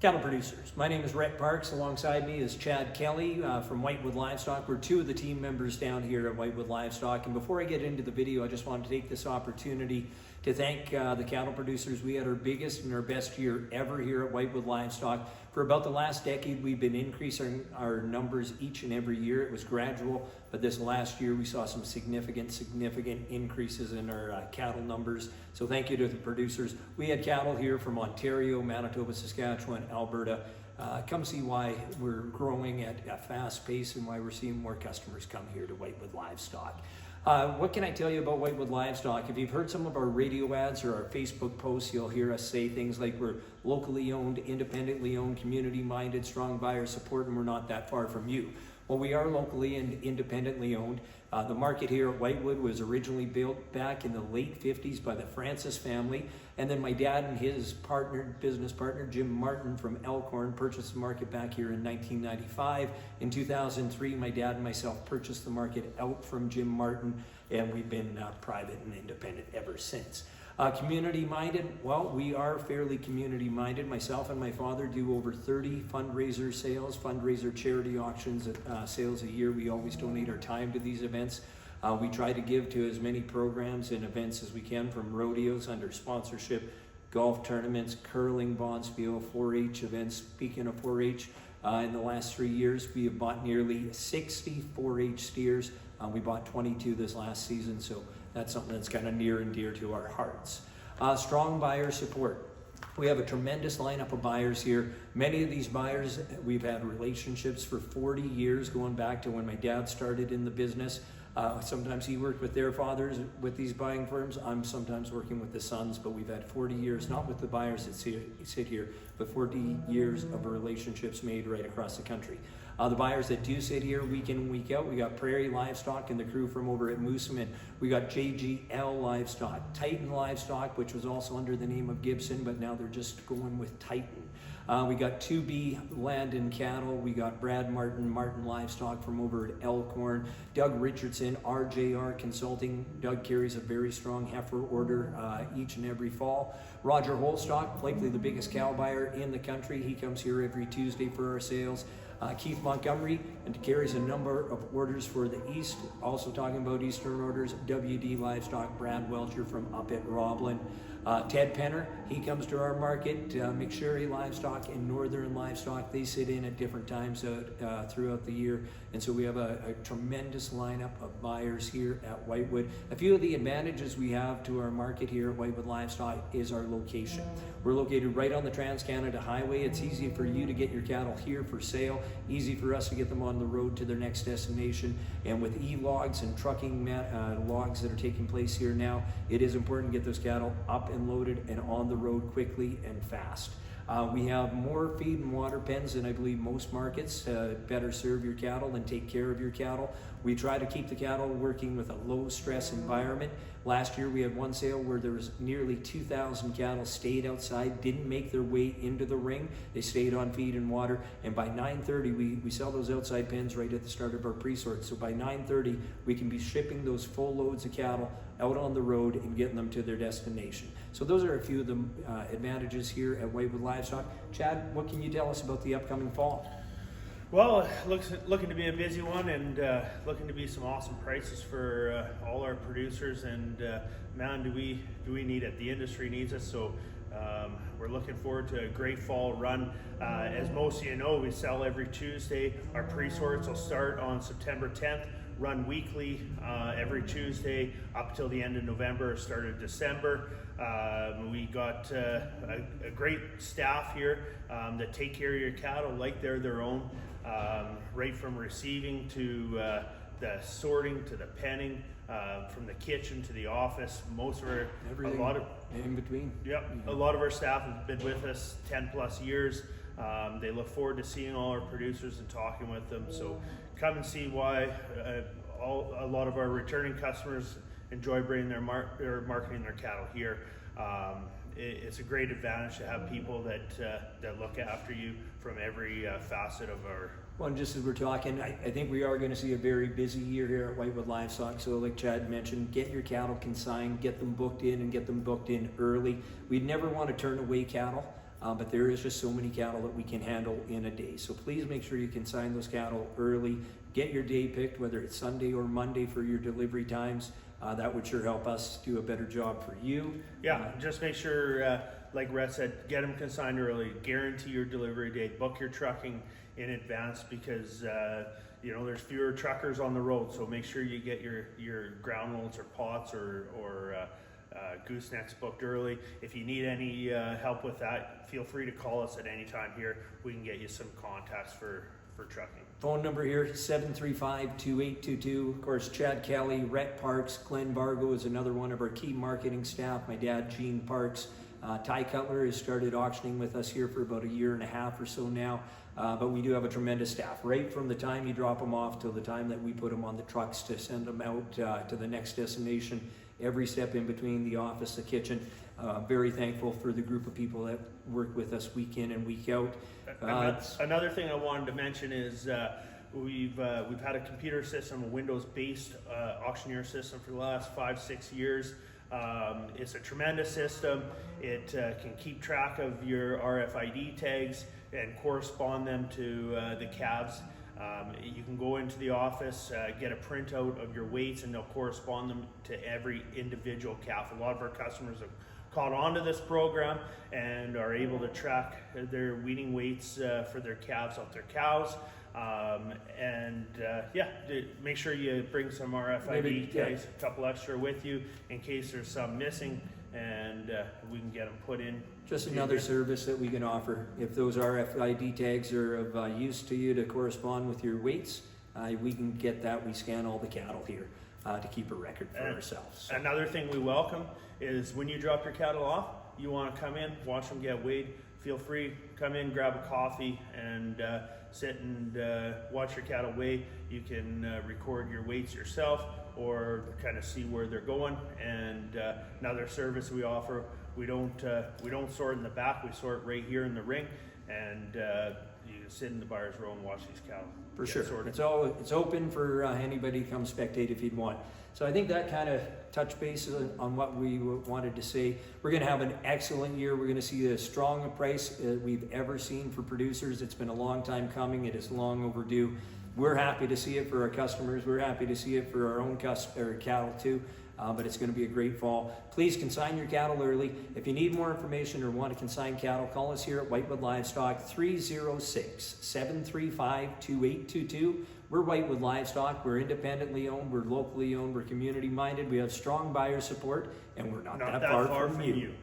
Cattle producers. My name is Rhett Parks. Alongside me is Chad Kelly from Whitewood Livestock. We're two of the team members down here at Whitewood Livestock. And before I get into the video, I just wanted to take this opportunity to thank the cattle producers. We had our biggest and our best year ever here at Whitewood Livestock. For about the last decade, we've been increasing our numbers each and every year. It was gradual, but this last year we saw some significant increases in our cattle numbers. So thank you to the producers. We had cattle here from Ontario, Manitoba, Saskatchewan, Alberta. Come see why we're growing at a fast pace and why we're seeing more customers come here to Whitewood Livestock. What can I tell you about Whitewood Livestock? If you've heard some of our radio ads or our Facebook posts, you'll hear us say things like we're locally owned, independently owned, community-minded, strong buyer support, and we're not that far from you. Well, we are locally and independently owned. The market here at Whitewood was originally built back in the late 50s by the Francis family, and then my dad and his business partner, Jim Martin from Elkhorn, purchased the market back here in 1995. In 2003, my dad and myself purchased the market out from Jim Martin, and we've been private and independent ever since. Community-minded, well, we are fairly community-minded. Myself and my father do over 30 fundraiser sales, fundraiser charity auctions, sales a year. We always donate our time to these events. We try to give to as many programs and events as we can, from rodeos under sponsorship, golf tournaments, curling, bonspiel, 4-H events. Speaking of 4-H, in the last 3 years, we have bought nearly 60 4-H steers. We bought 22 this last season, so that's something that's kind of near and dear to our hearts. Strong buyer support. We have a tremendous lineup of buyers here. Many of these buyers, we've had relationships for 40 years, going back to when my dad started in the business. Sometimes he worked with their fathers with these buying firms. I'm sometimes working with the sons, but we've had 40 years, not with the buyers that sit here, but 40 years of relationships made right across the country. The buyers that do sit here week in and week out, we got Prairie Livestock and the crew from over at Moosomin. We got JGL Livestock, Titan Livestock, which was also under the name of Gibson, but now they're just going with Titan. We got 2B Land and Cattle. We got Brad Martin, Martin Livestock from over at Elkhorn. Doug Richardson, RJR Consulting. Doug carries a very strong heifer order each and every fall. Roger Holstock, likely the biggest cow buyer in the country. He comes here every Tuesday for our sales. Keith Montgomery, and carries a number of orders for the East. Also talking about Eastern orders, WD Livestock, Brad Welcher from up at Roblin. Ted Penner, he comes to our market. McSherry Livestock and Northern Livestock, they sit in at different times throughout the year. And so we have a tremendous lineup of buyers here at Whitewood. A few of the advantages we have to our market here at Whitewood Livestock is our location. We're located right on the Trans-Canada Highway. It's easy for you to get your cattle here for sale, easy for us to get them on the road to their next destination. And with e-logs and trucking logs that are taking place here now, it is important to get those cattle up and loaded and on the road quickly and fast. We have more feed and water pens than I believe most markets to better serve your cattle and take care of your cattle. We try to keep the cattle working with a low stress environment. Last year we had one sale where there was nearly 2,000 cattle stayed outside, didn't make their way into the ring. They stayed on feed and water, and by 9:30 we sell those outside pens right at the start of our pre-sort. So by 9:30 we can be shipping those full loads of cattle out on the road and getting them to their destination. So those are a few of the advantages here at Whitewood Livestock. Chad, what can you tell us about the upcoming fall? Well, looking to be a busy one, and looking to be some awesome prices for all our producers. And man, do we need it? The industry needs us. So we're looking forward to a great fall run. As most of you know, we sell every Tuesday. Our pre-sorts will start on September 10th. Run weekly every Tuesday up till the end of November, start of December. We got a great staff here that take care of your cattle like they're their own, right from receiving to the sorting to the penning, from the kitchen to the office. Everything, a lot of in between. Yep, a lot of our staff have been with us 10 plus years. They look forward to seeing all our producers and talking with them. So come and see why a lot of our returning customers enjoy bringing their marketing their cattle here. It's a great advantage to have people that look after you from every facet of our. Well, and just as we're talking, I think we are going to see a very busy year here at Whitewood Livestock. So like Chad mentioned, get your cattle consigned, get them booked in, and get them booked in early. We'd never want to turn away cattle. but there is just so many cattle that we can handle in a day. So please make sure you consign those cattle early. Get your day picked, whether it's Sunday or Monday for your delivery times. That would sure help us do a better job for you. Yeah, just make sure, like Rhett said, get them consigned early, guarantee your delivery date, book your trucking in advance, because you know, there's fewer truckers on the road, so make sure you get your ground loads or pots or goosenecks booked early. If you need any help with that, feel free to call us at any time here. We can get you some contacts for trucking. Phone number here, 735-2822. Of course, Chad Kelly, Rhett Parks, Glenn Vargo is another one of our key marketing staff. My dad, Gene Parks. Ty Cutler has started auctioning with us here for about a year and a half or so now. But we do have a tremendous staff, right from the time you drop them off till the time that we put them on the trucks to send them out to the next destination. Every step in between, the office, the kitchen. Very thankful for the group of people that work with us week in and week out. Another thing I wanted to mention is we've had a computer system, a Windows-based auctioneer system for the last 5-6 years. It's a tremendous system. It can keep track of your RFID tags and correspond them to the calves. You can go into the office, get a printout of your weights, and they'll correspond them to every individual calf. A lot of our customers have caught on to this program and are able to track their weaning weights for their calves off their cows. Make sure you bring some RFID tags, a couple extra with you in case there's some missing, and we can get them put in. Just another service that we can offer. If those RFID tags are of use to you to correspond with your weights, we can get that. We scan all the cattle here to keep a record for ourselves. So. Another thing we welcome is when you drop your cattle off, you want to come in, watch them get weighed, feel free, come in, grab a coffee, and sit and watch your cattle weigh. You can record your weights yourself or kind of see where they're going. And another service we offer, we don't sort in the back, we sort right here in the ring, and you can sit in the buyer's row and watch these cattle. For sure. Sorted. It's open for anybody to come spectate if you'd want. So I think that kind of touch base on what we wanted to say. We're going to have an excellent year. We're going to see as strong a price we've ever seen for producers. It's been a long time coming. It is long overdue. We're happy to see it for our customers. We're happy to see it for our own cattle too. But it's going to be a great fall. Please consign your cattle early. If you need more information or want to consign cattle, call us here at Whitewood Livestock, 306-735-2822. We're Whitewood Livestock. We're independently owned. We're locally owned. We're community minded. We have strong buyer support, and we're not that far from you.